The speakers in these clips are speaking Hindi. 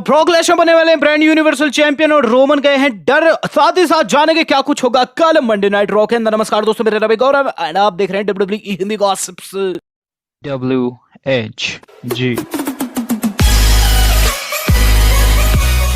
ब्रॉक लेसनर बने वाले हैं ब्रांड यूनिवर्सल चैंपियन और रोमन गए हैं डर। साथ ही साथ जानेंगे क्या कुछ होगा कल मंडे नाइट रॉ के अंदर। नमस्कार दोस्तों, मेरे रवि गौरव एंड आप देख रहे हैं WWE हिंदी गॉसिप्स WHG।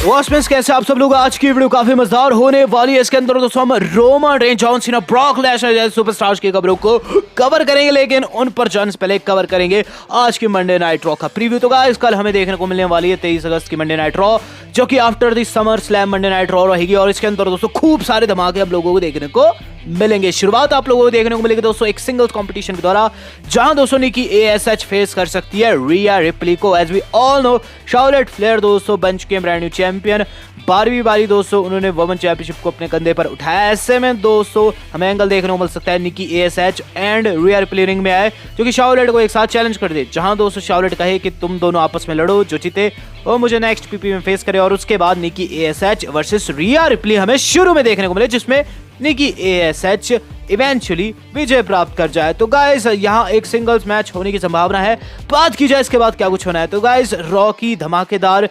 वॉचमैन्स कैसे आप सब लोग। आज की वीडियो काफी मजेदार होने वाली है। इसके अंदर दोस्तों हम Roman Reigns, John Cena, Brock Lesnar जैसे सुपरस्टार्स की खबरों को कवर करेंगे, लेकिन उन पर जाने से पहले कवर करेंगे आज की मंडे नाइट रॉ का प्रीव्यू। तो गाइस कल हमें देखने को मिलने वाली है 23 अगस्त की मंडे नाइट रॉ, जो कि after the summer slam Monday night raw रहेगी। और इसके अंदर दोस्तों खूब सारे धमाके आप लोगों को देखने को मिलेंगे। शुरुआत आप लोगों को देखने को मिलेगी दोस्तों एक सिंगल्स कंपटीशन के द्वारा, जहां दोस्तों निकी ASH फेस कर सकती है रिया रिप्ली को। As we all know Charlotte Flair दोस्तों बन चुके हैं ब्रांड न्यू चैंपियन। 12वीं बारी दोस्तों उन्होंने वुमेन चैंपियनशिप को अपने कंधे पर उठाया। ऐसे में दोस्तों हमें एंगल देखने को मिल सकता है निकी ASH and Riya replay ring में आए, जो कि शार्लेट को एक साथ चैलेंज कर दे, जहां दोस्तों शार्लेट कहे कि तुम दोनों आपस में लड़ो, जो जीते वो मुझे नेक्स्ट पीपी में फेस करे। और उसके बाद निकी ASH वर्सेस रिया रिप्ली हमें शुरू में देखने को मिले, जिसमें निकी ASH इवेंचुअली विजय प्राप्त कर जाए। तो गाइस यहाँ एक सिंगल्स मैच होने की संभावना है। बात की जाए इसके बाद क्या कुछ होना है, तो गाइस रॉ की धमाकेदार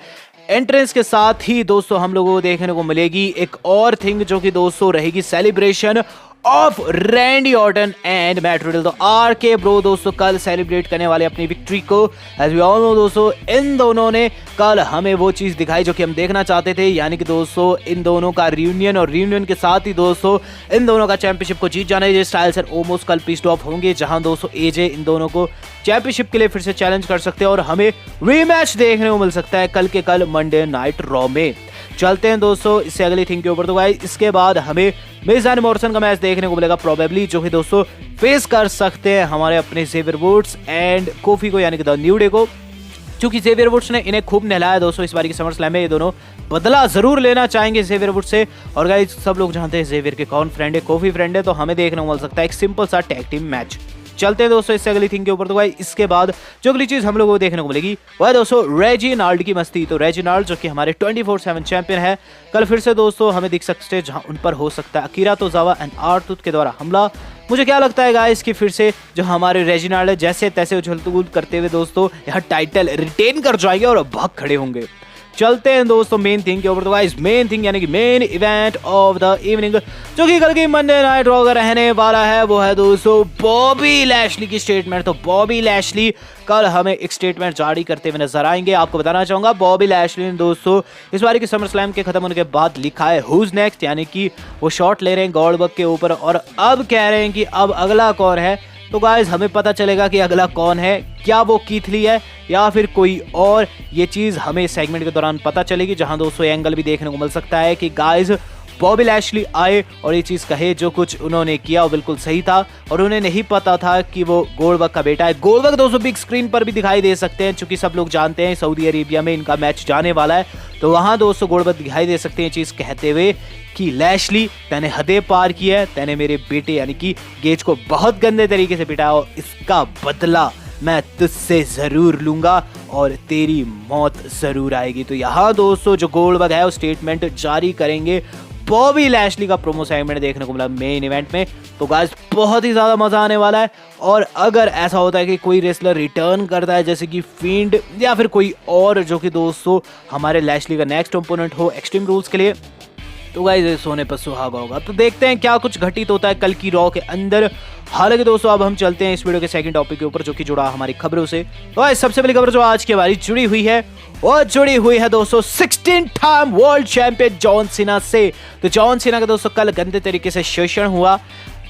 एंट्रेंस के साथ ही दोस्तों हम लोगों को देखने को मिलेगी एक और थिंग, जो कि दोस्तों रहेगी celebration of Randy Orton and Matt Riddle. तो RK ब्रो दोस्तों कल सेलिब्रेट करने वाले अपनी विक्ट्री को। एज वी ऑल नो दोस्तों इन दोनों ने कल हमें वो चीज दिखाई जो कि हम देखना चाहते थे, यानी कि दोस्तों इन दोनों का रियूनियन, और रियूनियन के साथ ही दोस्तों इन दोनों का चैंपियनशिप को जीत जाना है। स्टाइल्स एंड ओमोस कल पीस्ड ऑफ होंगे, जहां दोस्तों AJ इन दोनों को चैंपियनशिप के लिए फिर से चैलेंज कर सकते हैं और हमें रीमैच देखने को मिल सकता है कल के कल मंडे नाइट रॉ में। चलते हैं दोस्तों इससे अगली थिंग के ऊपर। तो गाइस इसके बाद हमें मिज एंड मॉर्सन का मैच देखने को मिलेगा प्रोबेबली, जो कि दोस्तों फेस कर सकते हैं हमारे अपने ज़ेवियर वुड्स एंड कोफी को, यानी कि द न्यू डे को। क्योंकि ज़ेवियर वुड्स ने इन्हें खूब नहलाया दोस्तों इस बार की समर स्लैम में। ये दोनों बदला जरूर लेना चाहेंगे ज़ेवियर वुड्स से। और गाइस सब लोग जानते हैं ज़ेवियर के कौन फ्रेंड है, कोफी फ्रेंड है, तो हमें देखने को मिल सकता है एक सिंपल सा टैग टीम मैच। चलते हैं दोस्तों इससे अगली थिंग के ऊपर। तो भाई इसके बाद जो अगली चीज हम लोगों को देखने को मिलेगी वो है दोस्तों रेजिनाल्ड की मस्ती। तो रेजिनाल्ड जो कि हमारे 24/7 चैंपियन है, कल फिर से दोस्तों हमें दिख सकते हैं, जहां उन पर हो सकता है अकीरा तोजावा एंड आर्थुत के द्वारा हमला। मुझे क्या लगता है गाइस कि फिर से जो हमारे रेजिनाल्ड है जैसे तैसे उछल-कूद करते हुए दोस्तों यहाँ टाइटल रिटेन कर जाएंगे और भाग खड़े होंगे। चलते हैं दोस्तों मेन थिंग के ऊपर। तो गाइस मेन थिंग यानी कि main event of the evening, जो कि कल की मंडे नाइट रॉ का रहने वाला है, वो है दोस्तों बॉबी लैशली की स्टेटमेंट। तो बॉबी लैशली कल हमें एक स्टेटमेंट जारी करते हुए नजर आएंगे। आपको बताना चाहूंगा बॉबी लैशली ने दोस्तों इस बार की समर स्लैम के खत्म होने के बाद लिखा है हुज नेक्स्ट, यानी कि वो शॉट ले रहे हैं गोल्डबर्ग के ऊपर और अब कह रहे हैं कि अब अगला कौन है। तो गाइस हमें पता चलेगा कि अगला कौन है, क्या वो कीथ ली है या फिर कोई और। ये चीज हमें सेगमेंट के दौरान पता चलेगी, जहां दोस्तों एंगल भी देखने को मिल सकता है कि गाइस बॉबी लैशली आए और ये चीज कहे जो कुछ उन्होंने किया वो बिल्कुल सही था और उन्हें नहीं पता था कि वो गोल्डबर्ग का बेटा है। गोल्डबर्ग दोस्तों बिग स्क्रीन पर भी दिखाई दे सकते हैं, क्योंकि सब लोग जानते हैं सऊदी अरेबिया में इनका मैच जाने वाला है, तो वहां दोस्तों गोल्डबर्ग दिखाई दे सकते हैं चीज कहते हुए कि लैशली तैने हदें पार की है, तैने मेरे बेटे यानी कि गेज को बहुत गंदे तरीके से पिटाया और इसका बदला मैं तुझसे जरूर लूंगा और तेरी मौत जरूर आएगी। तो यहाँ दोस्तों जो गोल्डबर्ग है वो स्टेटमेंट जारी करेंगे। बॉबी लैशली का प्रोमो सेगमेंट देखने को मिला मेन इवेंट में, तो गाइस बहुत ही ज्यादा मजा आने वाला है। और अगर ऐसा होता है कि कोई रेसलर रिटर्न करता है जैसे कि फील्ड या फिर कोई और जो कि दोस्तों हमारे लैशली का नेक्स्ट ओपोनेंट हो एक्सट्रीम रूल्स के लिए, तो गाइस सोने पर सुहागा होगा। तो देखते हैं क्या कुछ घटित होता है कल की रॉ के अंदर। हालांकि दोस्तों अब हम चलते हैं इस वीडियो के सेकंड टॉपिक के ऊपर, जो कि जुड़ा हमारी खबरों से। तो गाइस सबसे पहली खबर जो आज की हमारी जुड़ी हुई है वो जुड़ी हुई है दोस्तों 16 time world champion John Cena से। तो जॉन सीना का दोस्तों कल गंदे तरीके से शोषण हुआ।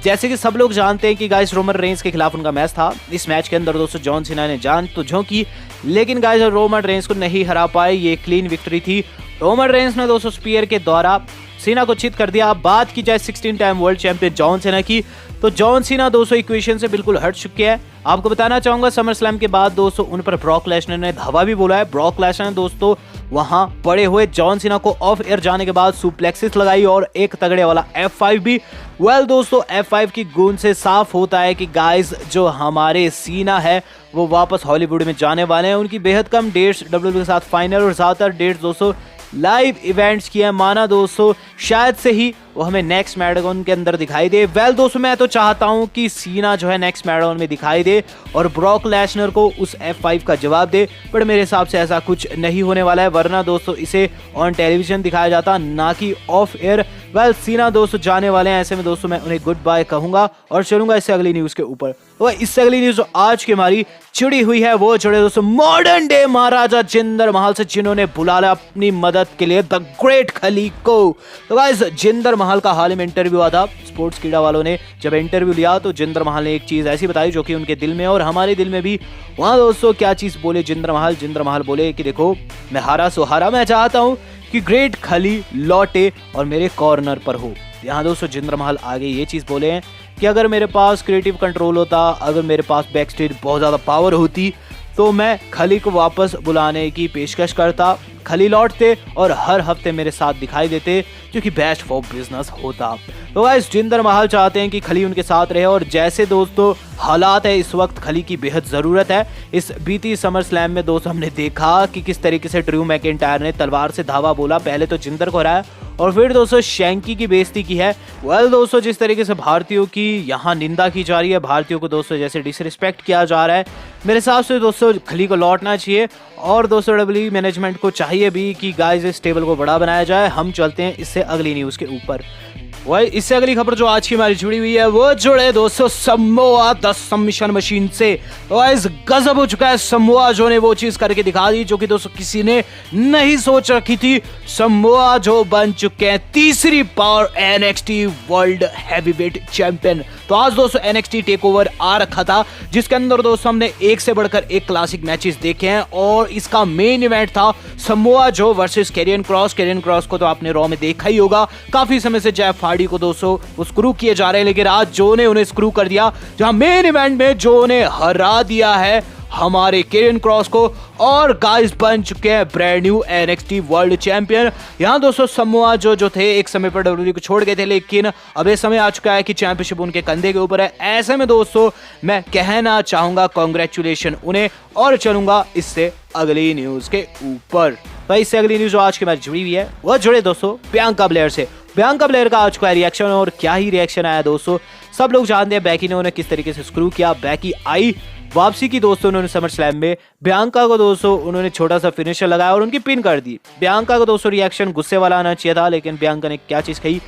जैसे कि सब लोग जानते हैं कि गाइस रोमन रेंस के खिलाफ उनका मैच था। इस मैच के अंदर दोस्तों जॉन सीना ने जान तो झोंकी, लेकिन गाइस रोमन रेंस को नहीं हरा पाए। ये क्लीन विक्ट्री थी। रोमन रेंस ने दोस्तों स्पीयर के द्वारा सीना को चित कर दिया। अब बात की जाए 16 time world champion John Cena की, तो जॉन सीना दोस्तों इक्वेशन से बिल्कुल हट चुके हैं। आपको बताना चाहूंगा समर स्लैम के बाद दोस्तों उन पर ब्रॉक लेसनर ने धावा भी बोला है। ब्रॉक लेसनर ने दोस्तों वहां पड़े हुए जॉन सीना को ऑफ एयर जाने के बाद सुप्लेक्सिस लगाई और एक तगड़े वाला F5 भी। वेल दोस्तों F5 की गूंज से साफ होता है कि गाइस जो हमारे सीना है वो वापस हॉलीवुड में जाने वाले हैं। उनकी बेहद कम डेट्स WWE के साथ फाइनल और ज्यादातर डेट्स दोस्तों लाइव इवेंट्स की है। माना दोस्तों शायद से ही वो हमें नेक्स्ट मैडगॉन के अंदर दिखाई दे। वेल दोस्तों, मैं तो चाहता हूं कि सीना जो है नेक्स्ट मैडगॉन में दिखाई दे और ब्रॉक लेसनर को उस F5 का जवाब दे, पर मेरे हिसाब से ऐसा कुछ नहीं होने वाला है, वरना दोस्तों इसे ऑन टेलीविजन दिखाया जाता, ना कि ऑफ एयर। वेल सीना दोस्तों जाने वाले हैं, ऐसे में दोस्तों मैं उन्हें गुड बाय कहूंगा और चलूंगा इससे अगली न्यूज के ऊपर। तो इससे अगली न्यूज जो आज की हमारी जुड़ी हुई है वो जुड़े दोस्तों मॉडर्न डे महाराजा जिंदर महल से, जिन्होंने बुलाया अपनी मदद के लिए द ग्रेट खली को। तो गाइस जिंदर महल का हाल ही में इंटरव्यू हुआ था, स्पोर्ट्स कीड़ा वालों ने जब इंटरव्यू लिया तो जिंदर महल ने एक चीज ऐसी बताई जो कि उनके दिल में और हमारे दिल में भी। वहां दोस्तों क्या चीज बोले जिंदर महल बोले कि देखो मैं हारा सो हारा, मैं चाहता हूं कि ग्रेट खली लौटे और मेरे कॉर्नर पर हो। यहाँ दोस्तों जिंदर महल आगे ये चीज बोले हैं कि अगर मेरे पास क्रिएटिव कंट्रोल होता, अगर मेरे पास बैक स्टेज बहुत ज़्यादा पावर होती, तो मैं खली को वापस बुलाने की पेशकश करता, खली लौटते और हर हफ्ते मेरे साथ दिखाई देते, जो कि बेस्ट फॉर बिजनेस होता। तो गाइस जिंदर महल चाहते हैं कि खली उनके साथ रहे और जैसे दोस्तों हालात है इस वक्त खली की बेहद ज़रूरत है। इस बीती समर स्लैम में दोस्तों हमने देखा कि किस तरीके से ड्रू मैकिंटायर ने तलवार से धावा बोला, पहले तो जिंदर को हराया और फिर दोस्तों शैंकी की बेइज्जती की है। वेल दोस्तों जिस तरीके से भारतीयों की यहाँ निंदा की जा रही है, भारतीयों को दोस्तों जैसे डिसरिस्पेक्ट किया जा रहा है, मेरे हिसाब से दोस्तों खली को लौटना चाहिए और दोस्तों डब्ल्यूडब्ल्यूई मैनेजमेंट को चाहिए भी कि गाइस इस टेबल को बड़ा बनाया जाए। हम चलते हैं इससे अगली न्यूज़ के ऊपर। वही इससे अगली खबर जो आज की हमारी जुड़ी हुई है वो जुड़े दोस्तों समोआ द सबमिशन मशीन से। गाइस गजब हो चुका है, समोआ जो ने वो चीज करके दिखा दी जो कि दोस्तों किसी ने नहीं सोच रखी थी। समोआ जो बन चुके हैं तीसरी power NXT world heavyweight champion. तो आज दोस्तों NXT टेकओवर आ रखा था जिसके अंदर दोस्तों हमने एक से बढ़कर एक क्लासिक मैचेस देखे हैं और इसका मेन इवेंट था Samoa Joe versus Karrion Kross. Karrion Kross को तो आपने रॉ में देखा ही होगा, काफी समय से जेफ हार्डी को दोस्तों वो स्क्रू किए जा रहे हैं, लेकिन आज जो ने उन्हें स्क्रू कर दिया, जहां मेन इवेंट में जो ने हरा दिया है हमारे कैरियन क्रॉस को और गाइस बन चुके हैं brand new NXT world champion. यहां दोस्तों समोआ जो थे एक समय पर WWE को छोड़ गए थे, लेकिन अब ये समय आ चुका है कि चैंपियनशिप उनके कंधे के ऊपर है। ऐसे में दोस्तों मैं कहना चाहूंगा कांग्रेचुलेशन उन्हें और चलूंगा इससे अगली न्यूज के ऊपर। तो इससे अगली न्यूज जो आज की मैच जुड़ी हुई है वो जुड़े दोस्तों बियांका ब्लेयर से। बियांका ब्लेयर का आज का रिएक्शन और क्या ही रिएक्शन आया दोस्तों। सब लोग जानते हैं बैकी ने उन्हें किस तरीके से स्क्रू किया। बैकी आई वापसी की दोस्तों उन्होंने समर स्लैम में बियांका को दोस्तों उन्होंने छोटा सा फिनिशर लगाया और उनकी पिन कर दी। बियांका को दोस्तों रिएक्शन गुस्से वाला आना चाहिए था, लेकिन बियांका ने क्या चीज कही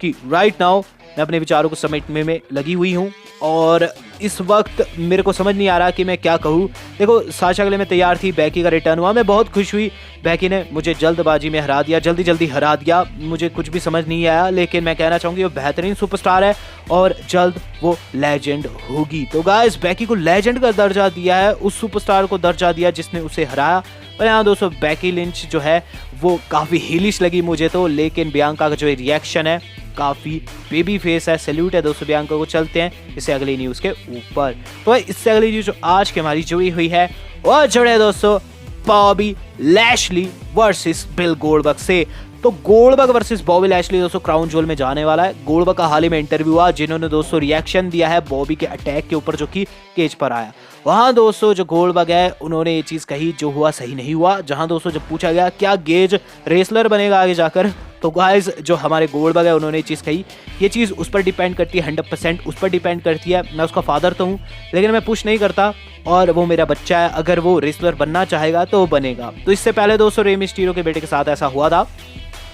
कि राइट नाउ मैं अपने विचारों को समेटने में लगी हुई हूँ और इस वक्त मेरे को समझ नहीं आ रहा कि मैं क्या कहूँ। देखो साशा के लिए मैं तैयार थी, बैकी का रिटर्न हुआ, मैं बहुत खुश हुई। बैकी ने मुझे जल्दबाजी में हरा दिया, जल्दी हरा दिया, मुझे कुछ भी समझ नहीं आया, लेकिन मैं कहना चाहूँगी वो बेहतरीन सुपरस्टार है और जल्द वो लेजेंड होगी। तो गाइस बैकी को लेजेंड का दर्जा दिया है, उस सुपरस्टार को दर्जा दिया जिसने उसे हराया। और यहाँ दोस्तों बैकी लिंच जो है वो काफ़ी हीलिश लगी मुझे तो, लेकिन बियांका का जो रिएक्शन है काफ़ी बेबी फेस है। सैल्यूट है दोस्तों बियांका को। चलते हैं इससे अगली न्यूज़ के ऊपर। तो इससे अगली न्यूज़ जो आज की हमारी जुड़ी हुई है वो जुड़े दोस्तों Bobby Lashley versus bill Goldberg से। तो गोल्डबर्ग वर्सेस बॉबी लैशली दोस्तों क्राउन ज्वेल में जाने वाला है। गोल्डबर्ग का हाल ही में इंटरव्यू हुआ जिन्होंने दोस्तों रिएक्शन दिया है बॉबी के अटैक के ऊपर जो कि केज पर आया। वहां दोस्तों जो गोल्डबर्ग है उन्होंने ये चीज कही जो हुआ सही नहीं हुआ। जहां दोस्तों जब पूछा गया क्या गेज रेसलर बनेगा आगे जाकर, तो गाइस जो हमारे गोल्डबर्ग है उन्होंने ये चीज़ कही, ये चीज़ उस पर डिपेंड करती है, 100% उस पर डिपेंड करती है। मैं उसका फादर तो हूँ लेकिन मैं पुश नहीं करता और वो मेरा बच्चा है, अगर वो रेसलर बनना चाहेगा तो वो बनेगा। तो इससे पहले दोस्तों रे मिस्टीरियो के बेटे के साथ ऐसा हुआ था।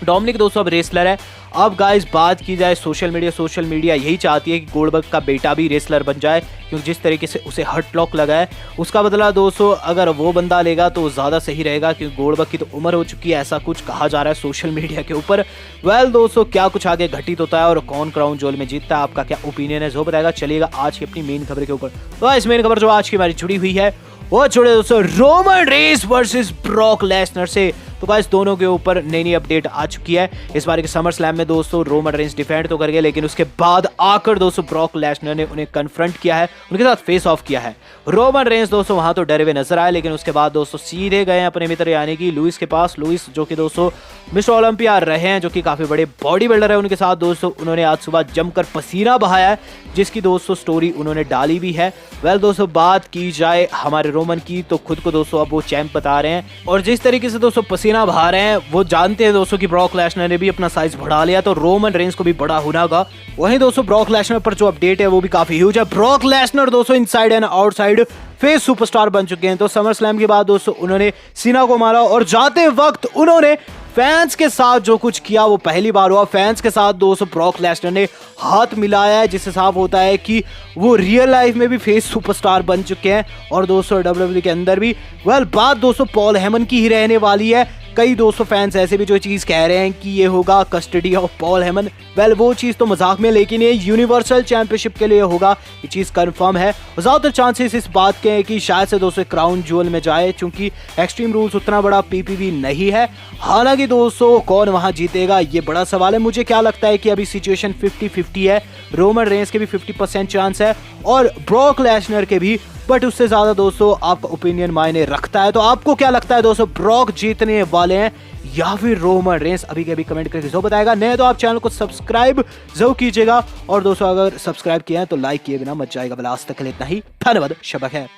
डोमिनिक दोस्तों अब रेसलर है। अब गाइस बात की जाए सोशल मीडिया यही चाहती है कि गोल्डबर्ग का बेटा भी रेसलर बन जाए, क्योंकि जिस तरीके से उसे हर्ट लॉक लगा है उसका बदला दोस्तों अगर वो बंदा लेगा तो ज़्यादा सही रहेगा, क्योंकि गोल्डबर्ग की तो उम्र हो चुकी है, ऐसा कुछ कहा जा रहा है सोशल मीडिया के ऊपर। वेल दोस्तों क्या कुछ आगे घटित होता है और कौन क्राउन ज्वेल में जीतता है, आपका क्या ओपिनियन है जो बताएगा। चलिएगा आज की अपनी मेन खबर के ऊपर। तो इस मेन खबर जो आज की हमारी जुड़ी हुई है वो जुड़े दोस्तों Roman Reigns versus Brock Lesnar से। तो गाइस दोनों के ऊपर नई अपडेट आ चुकी है। इस बार के समर स्लैम में दोस्तों रोमन रेंस डिफेंड तो कर गए, लेकिन उसके बाद आकर दोस्तों ब्रॉक लेसनर ने उन्हें कन्फ्रंट किया है, उनके साथ फेस ऑफ किया है। रोमन रेंस दोस्तों वहां तो डरे हुए नजर आए, लेकिन उसके बाद दोस्तों सीधे गए अपने मित्र यानी कि लुइस के पास। लुइस जो कि दोस्तों मिस्टर ओलंपिया रहे हैं, जो कि काफी बड़े बॉडी बिल्डर है। उनके साथ दोस्तों उन्होंने आज सुबह जमकर पसीना बहाया है, जिसकी दोस्तों स्टोरी उन्होंने डाली भी है। वेल दोस्तों, बात की जाए हमारे रोमन की तो खुद को दोस्तों अब वो चैंप बता रहे हैं, और जिस तरीके से दोस्तों पसीना बहा रहे हैं वो जानते हैं दोस्तों कि ब्रॉक लेसनर ने भी अपना साइज बढ़ा लिया, तो रोमन रेंज को भी बड़ा होना होगा। वहीं दोस्तों ब्रॉक लेसनर पर जो अपडेट है वो भी काफी ह्यूज है। ब्रॉक लेसनर दोस्तों inside and outside face superstar बन चुके हैं। तो समर स्लैम के बाद दोस्तों उन्होंने सीना को मारा, और जाते वक्त उन्होंने फैंस के साथ जो कुछ किया वो पहली बार हुआ। फैंस के साथ दोस्तों ब्रॉक लेसनर ने हाथ मिलाया है, जिससे साफ होता है कि वो रियल लाइफ में भी फेस सुपरस्टार बन चुके हैं, और दोस्तों डब्ल्यूडब्ल्यूई के अंदर भी। वेल बात दोस्तों पॉल हेमन की ही रहने वाली है। कई दोस्तों फैंस ऐसे भी जो चीज कह रहे हैं कि ये होगा custody of Paul Heyman. Well वो चीज तो मजाक में, लेकिन ये यूनिवर्सल चैंपियनशिप के लिए होगा, ये चीज कंफर्म है। ज्यादातर चांसेस इस बात के हैं कि शायद से दोस्तों क्राउन ज्वेल में जाए, क्योंकि एक्सट्रीम रूल्स उतना बड़ा पीपीवी नहीं है। हालांकि दोस्तों कौन वहां जीतेगा ये बड़ा सवाल है। मुझे क्या लगता है कि अभी सिचुएशन 50-50 है। रोमन रेंस के भी 50% चांस है और ब्रॉक लेसनर के भी, बट उससे ज्यादा दोस्तों आपका ओपिनियन मायने रखता है। तो आपको क्या लगता है दोस्तों, ब्रॉक जीतने वाले हैं या फिर रोमन रेंस? अभी के अभी कमेंट करके जरूर बताएगा। नहीं तो आप चैनल को सब्सक्राइब जरूर कीजिएगा, और दोस्तों अगर सब्सक्राइब किया है तो लाइक किए बिना मत जाएगा। आज तक के लिए इतना ही, धन्यवाद, शबा खैर।